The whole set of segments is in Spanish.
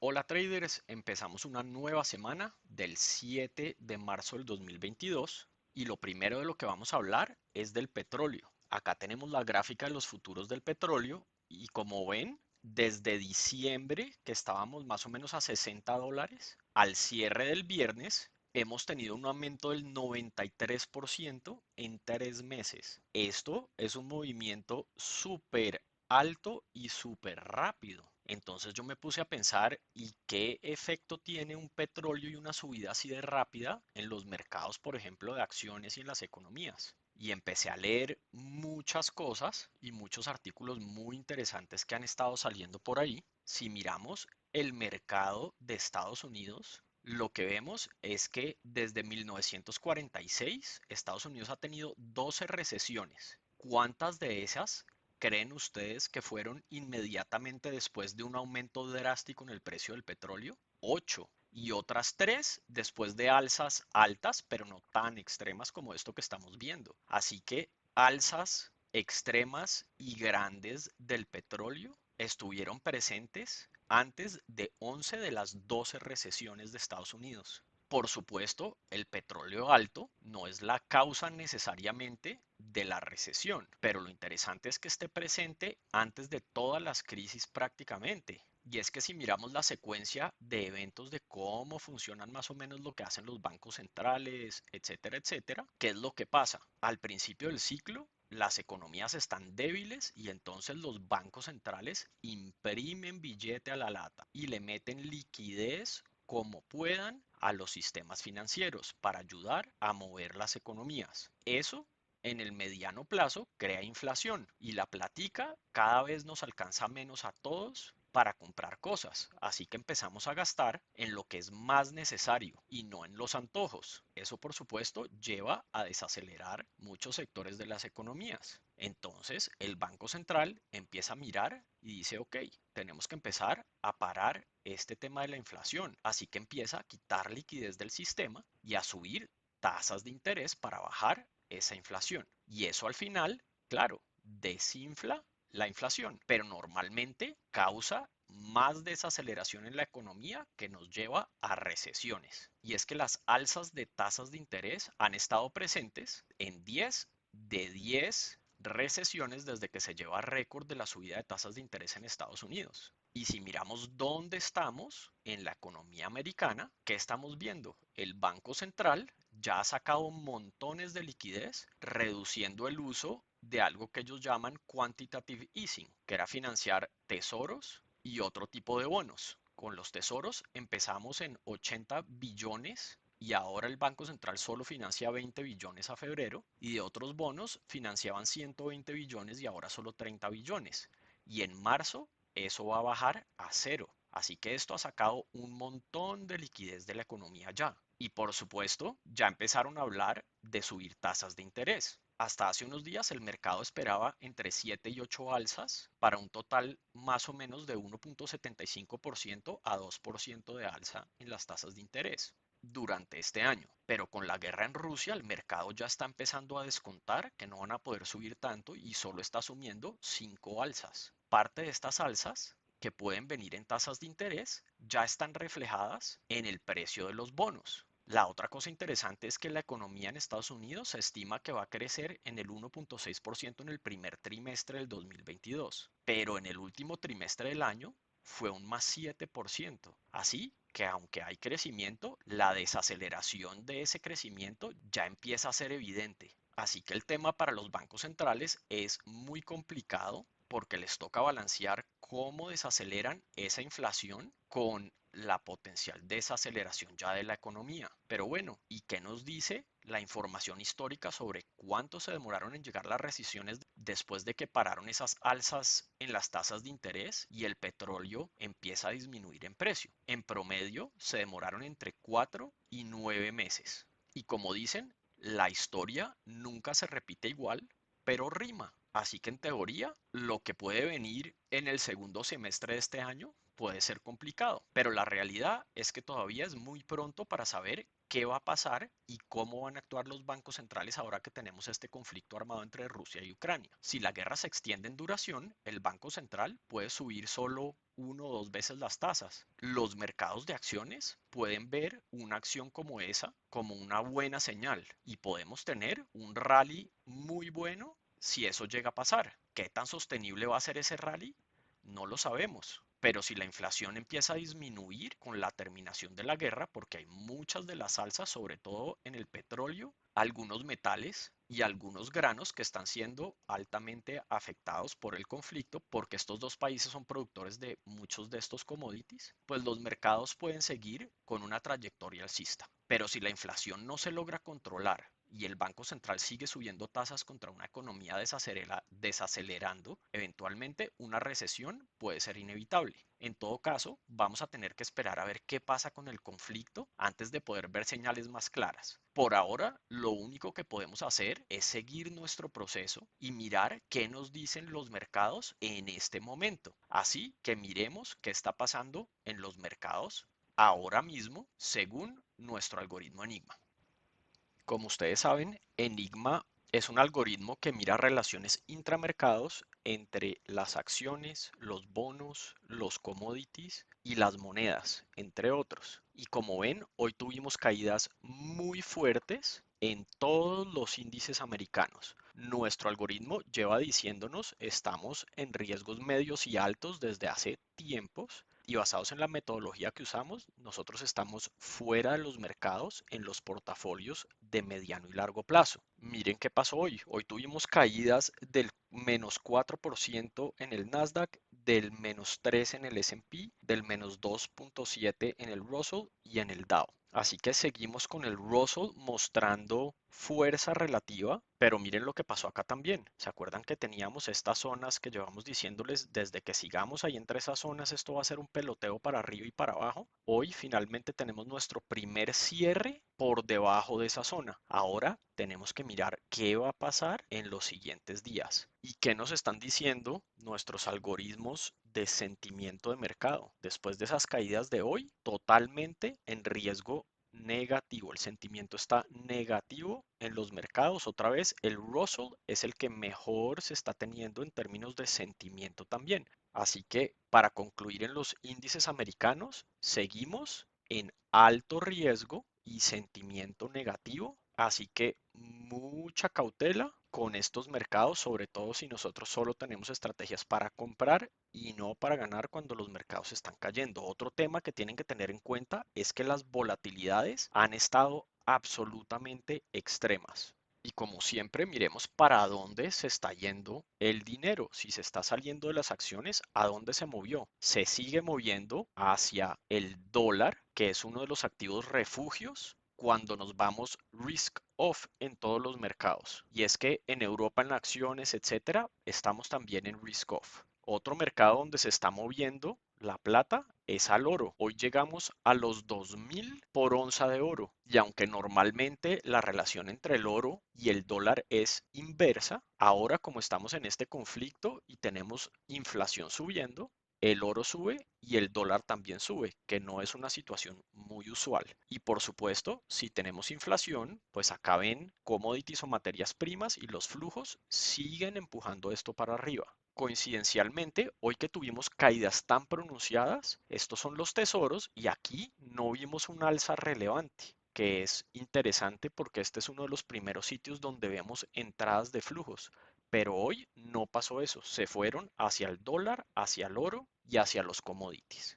Hola traders, empezamos una nueva semana del 7 de marzo del 2022 y lo primero de lo que vamos a hablar es del petróleo. Acá tenemos la gráfica de los futuros del petróleo y como ven, desde diciembre que estábamos más o menos a $60, al cierre del viernes hemos tenido un aumento del 93% en 3 meses. Esto es un movimiento súper alto y súper rápido. Entonces yo me puse a pensar, ¿y qué efecto tiene un petróleo y una subida así de rápida en los mercados, por ejemplo, de acciones y en las economías? Y empecé a leer muchas cosas y muchos artículos muy interesantes que han estado saliendo por ahí. Si miramos el mercado de Estados Unidos, lo que vemos es que desde 1946 Estados Unidos ha tenido 12 recesiones. ¿Cuántas de esas creen ustedes que fueron inmediatamente después de un aumento drástico en el precio del petróleo? 8. Y otras 3 después de alzas altas, pero no tan extremas como esto que estamos viendo. Así que alzas extremas y grandes del petróleo estuvieron presentes antes de 11 de las 12 recesiones de Estados Unidos. Por supuesto, el petróleo alto no es la causa necesariamente de la recesión, pero lo interesante es que esté presente antes de todas las crisis prácticamente. Y es que si miramos la secuencia de eventos de cómo funcionan más o menos lo que hacen los bancos centrales, etcétera, etcétera, ¿qué es lo que pasa? Al principio del ciclo, las economías están débiles y entonces los bancos centrales imprimen billete a la lata y le meten liquidez como puedan a los sistemas financieros para ayudar a mover las economías. Eso en el mediano plazo crea inflación y la platica cada vez nos alcanza menos a todos para comprar cosas, así que empezamos a gastar en lo que es más necesario y no en los antojos. Eso por supuesto lleva a desacelerar muchos sectores de las economías. Entonces el Banco Central empieza a mirar y dice, ok, tenemos que empezar a parar este tema de la inflación, así que empieza a quitar liquidez del sistema y a subir tasas de interés para bajar esa inflación. Y eso al final, claro, desinfla la inflación, pero normalmente causa más desaceleración en la economía que nos lleva a recesiones. Y es que las alzas de tasas de interés han estado presentes en 10 de 10 recesiones desde que se lleva récord de la subida de tasas de interés en Estados Unidos. Y si miramos dónde estamos en la economía americana, ¿qué estamos viendo? El Banco Central ya ha sacado montones de liquidez, reduciendo el uso de algo que ellos llaman quantitative easing, que era financiar tesoros y otro tipo de bonos. Con los tesoros empezamos en 80 billones y ahora el Banco Central solo financia 20 billones a febrero y de otros bonos financiaban 120 billones y ahora solo 30 billones. Y en marzo eso va a bajar a cero. Así que esto ha sacado un montón de liquidez de la economía ya. Y por supuesto, ya empezaron a hablar de subir tasas de interés. Hasta hace unos días el mercado esperaba entre 7 y 8 alzas para un total más o menos de 1.75% a 2% de alza en las tasas de interés durante este año. Pero con la guerra en Rusia, el mercado ya está empezando a descontar que no van a poder subir tanto y solo está asumiendo 5 alzas. Parte de estas alzas que pueden venir en tasas de interés ya están reflejadas en el precio de los bonos. La otra cosa interesante es que la economía en Estados Unidos se estima que va a crecer en el 1.6% en el primer trimestre del 2022, pero en el último trimestre del año fue un más 7%. Así que aunque hay crecimiento, la desaceleración de ese crecimiento ya empieza a ser evidente. Así que el tema para los bancos centrales es muy complicado porque les toca balancear cómo desaceleran esa inflación con la potencial desaceleración ya de la economía. Pero bueno, ¿y qué nos dice la información histórica sobre cuánto se demoraron en llegar las recesiones después de que pararon esas alzas en las tasas de interés y el petróleo empieza a disminuir en precio? En promedio se demoraron entre 4 y 9 meses. Y como dicen, la historia nunca se repite igual, pero rima. Así que en teoría, lo que puede venir en el segundo semestre de este año puede ser complicado, pero la realidad es que todavía es muy pronto para saber qué va a pasar y cómo van a actuar los bancos centrales ahora que tenemos este conflicto armado entre Rusia y Ucrania. Si la guerra se extiende en duración, el Banco Central puede subir solo uno o dos veces las tasas. Los mercados de acciones pueden ver una acción como esa como una buena señal y podemos tener un rally muy bueno si eso llega a pasar. ¿Qué tan sostenible va a ser ese rally? No lo sabemos, pero si la inflación empieza a disminuir con la terminación de la guerra, porque hay muchas de las alzas, sobre todo en el petróleo, algunos metales y algunos granos que están siendo altamente afectados por el conflicto, porque estos dos países son productores de muchos de estos commodities, pues los mercados pueden seguir con una trayectoria alcista. Pero si la inflación no se logra controlar y el Banco Central sigue subiendo tasas contra una economía desacelerando, eventualmente una recesión puede ser inevitable. En todo caso, vamos a tener que esperar a ver qué pasa con el conflicto antes de poder ver señales más claras. Por ahora, lo único que podemos hacer es seguir nuestro proceso y mirar qué nos dicen los mercados en este momento. Así que miremos qué está pasando en los mercados ahora mismo según nuestro algoritmo Enigma. Como ustedes saben, Enigma es un algoritmo que mira relaciones intramercados entre las acciones, los bonos, los commodities y las monedas, entre otros. Y como ven, hoy tuvimos caídas muy fuertes en todos los índices americanos. Nuestro algoritmo lleva diciéndonos estamos en riesgos medios y altos desde hace tiempos y basados en la metodología que usamos, nosotros estamos fuera de los mercados en los portafolios de mediano y largo plazo. Miren qué pasó hoy. Hoy tuvimos caídas del menos 4% en el Nasdaq, del menos 3 en el S&P, del menos 2.7 en el Russell y en el Dow. Así que seguimos con el Russell mostrando fuerza relativa, pero miren lo que pasó acá también. ¿Se acuerdan que teníamos estas zonas que llevamos diciéndoles desde que sigamos ahí entre esas zonas esto va a ser un peloteo para arriba y para abajo? Hoy finalmente tenemos nuestro primer cierre por debajo de esa zona. Ahora tenemos que mirar qué va a pasar en los siguientes días y qué nos están diciendo nuestros algoritmos de sentimiento de mercado. Después de esas caídas de hoy, totalmente en riesgo negativo. El sentimiento está negativo en los mercados. Otra vez, el Russell es el que mejor se está teniendo en términos de sentimiento también. Así que para concluir en los índices americanos, seguimos en alto riesgo y sentimiento negativo. Así que mucha cautela con estos mercados, sobre todo si nosotros solo tenemos estrategias para comprar y no para ganar cuando los mercados están cayendo. Otro tema que tienen que tener en cuenta es que las volatilidades han estado absolutamente extremas. Y como siempre, miremos para dónde se está yendo el dinero. Si se está saliendo de las acciones, ¿a dónde se movió? Se sigue moviendo hacia el dólar, que es uno de los activos refugios cuando nos vamos risk off en todos los mercados. Y es que en Europa, en acciones, etcétera, estamos también en risk off. Otro mercado donde se está moviendo la plata es al oro. Hoy llegamos a los 2000 por onza de oro. Y aunque normalmente la relación entre el oro y el dólar es inversa, ahora como estamos en este conflicto y tenemos inflación subiendo, el oro sube y el dólar también sube, que no es una situación muy usual. Y por supuesto, si tenemos inflación, pues acá ven commodities o materias primas y los flujos siguen empujando esto para arriba. Coincidencialmente, hoy que tuvimos caídas tan pronunciadas, estos son los tesoros y aquí no vimos un alza relevante, que es interesante porque este es uno de los primeros sitios donde vemos entradas de flujos. Pero hoy no pasó eso, se fueron hacia el dólar, hacia el oro y hacia los commodities.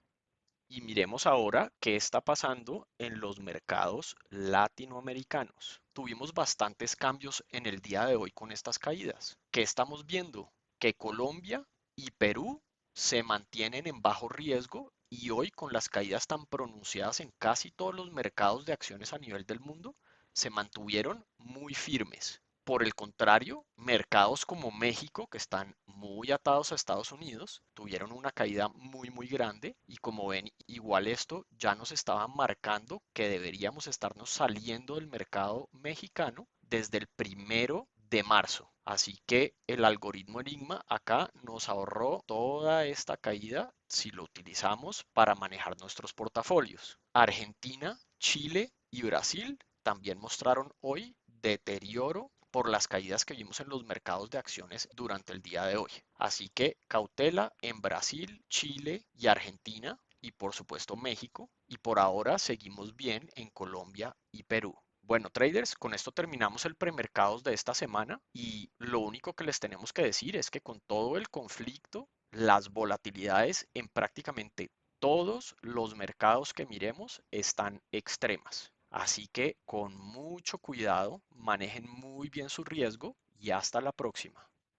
Y miremos ahora qué está pasando en los mercados latinoamericanos. Tuvimos bastantes cambios en el día de hoy con estas caídas. ¿Qué estamos viendo? Que Colombia y Perú se mantienen en bajo riesgo y hoy con las caídas tan pronunciadas en casi todos los mercados de acciones a nivel del mundo, se mantuvieron muy firmes. Por el contrario, mercados como México, que están muy atados a Estados Unidos, tuvieron una caída muy grande y como ven, igual esto ya nos estaba marcando que deberíamos estarnos saliendo del mercado mexicano desde el 1 de marzo. Así que el algoritmo Enigma acá nos ahorró toda esta caída si lo utilizamos para manejar nuestros portafolios. Argentina, Chile y Brasil también mostraron hoy deterioro por las caídas que vimos en los mercados de acciones durante el día de hoy. Así que cautela en Brasil, Chile y Argentina y por supuesto México. Y por ahora seguimos bien en Colombia y Perú. Bueno, traders, con esto terminamos el premercados de esta semana y lo único que les tenemos que decir es que con todo el conflicto, las volatilidades en prácticamente todos los mercados que miremos están extremas. Así que con mucho cuidado, manejen muy bien su riesgo y hasta la próxima.